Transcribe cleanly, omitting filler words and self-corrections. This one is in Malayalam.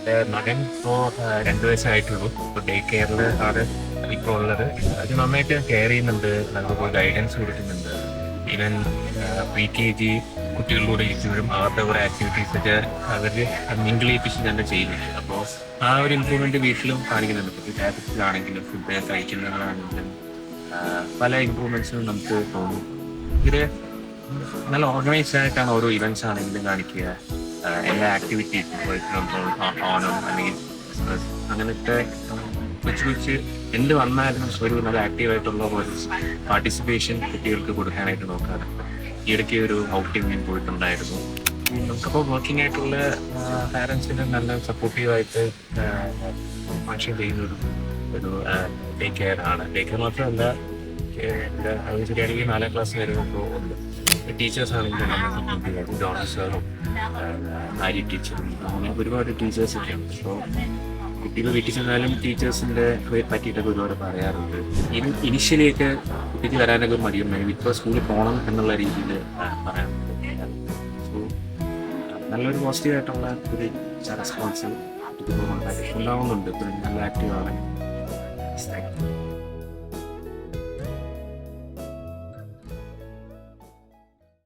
എൻ്റെ മകൻ ഇപ്പോൾ 2 വയസ്സായിട്ടുള്ളൂ. ഇപ്പോൾ ഡേ കെയറിൽ ആണ് ഇപ്പോൾ ഉള്ളത്. അത് നന്നായിട്ട് കെയർ ചെയ്യുന്നുണ്ട്, നല്ലപോലെ ഗൈഡൻസ് കൊടുക്കുന്നുണ്ട്. ഈവൻ പ്രീ KG കുട്ടികളിലൂടെ ഇരിക്കുമ്പോഴും അവരുടെ കുറേ ആക്ടിവിറ്റീസൊക്കെ അവർ മിങ്കിൾ ചെയ്യിപ്പിച്ച് തന്നെ ചെയ്യുന്നുണ്ട്. അപ്പോൾ ആ ഒരു ഇമ്പ്രൂവ്മെൻറ്റ് വീട്ടിലും കാണിക്കുന്നുണ്ട്. ഇപ്പോൾ ഹാബിറ്റ്സിലാണെങ്കിലും ഫുഡ് കഴിക്കുന്നതിലാണെങ്കിലും പല ഇമ്പ്രൂവ്മെൻറ്റ്സും നമുക്ക് തോന്നും. ഇവർ നല്ല ഓർഗനൈസ്ഡ് ആയിട്ടാണ് ഓരോ ഇവൻറ്റ്സ് ആണെങ്കിലും കാണിക്കുക. എല്ലാ ആക്ടിവിറ്റീസും ഓണം അല്ലെങ്കിൽ ക്രിസ്മസ് അങ്ങനത്തെ കൊച്ചു കൊച്ച് എന്ത് വന്നാലും ഒരു നല്ല ആക്റ്റീവായിട്ടുള്ള ഒരു പാർട്ടിസിപ്പേഷൻ കുട്ടികൾക്ക് കൊടുക്കാനായിട്ട് നോക്കാറുണ്ട്. ഈ ഇടയ്ക്ക് ഒരു ഔട്ടിങ്ങിന് പോയിട്ടുണ്ടായിരുന്നു. നമുക്കപ്പോൾ വർക്കിംഗ് ആയിട്ടുള്ള പാരൻസിന് നല്ല സപ്പോർട്ടീവായിട്ട് ഫങ്ഷൻ ചെയ്യുന്ന ഒരു ഡേ കെയർ ആണ്. ഡേ കെയർ മാത്രമല്ല, അത് ശരിയാണെങ്കിൽ 4ാം ക്ലാസ് വരെ ഇപ്പോൾ ഉണ്ട്. ടീച്ചേഴ്സ് ആണെങ്കിലും നമ്മൾ സപ്പോർട്ട് ചെയ്യാറുണ്ട്. ജോണൽ സാറും ആര്യ ടീച്ചറും അങ്ങനെ ഒരുപാട് ടീച്ചേഴ്സൊക്കെ ഉണ്ട്. അപ്പോൾ കുട്ടികൾ വീട്ടിൽ ചെന്നാലും ടീച്ചേഴ്സിൻ്റെ പറ്റിയിട്ടൊക്കെ ഒരുപാട് പറയാറുണ്ട്. ഇനിഷ്യലിയൊക്കെ കുട്ടിക്ക് വരാനൊക്കെ മടിയുണ്ടായിരുന്നു. ഇപ്പോൾ സ്കൂളിൽ പോകണം എന്നുള്ള രീതിയിൽ പറയാറുണ്ട്. സോ നല്ലൊരു പോസിറ്റീവായിട്ടുള്ള ഒരു റെസ്പോൺസ് ഉണ്ടാവുന്നുണ്ട്. ഇപ്പോൾ നല്ല ആക്റ്റീവാണ്.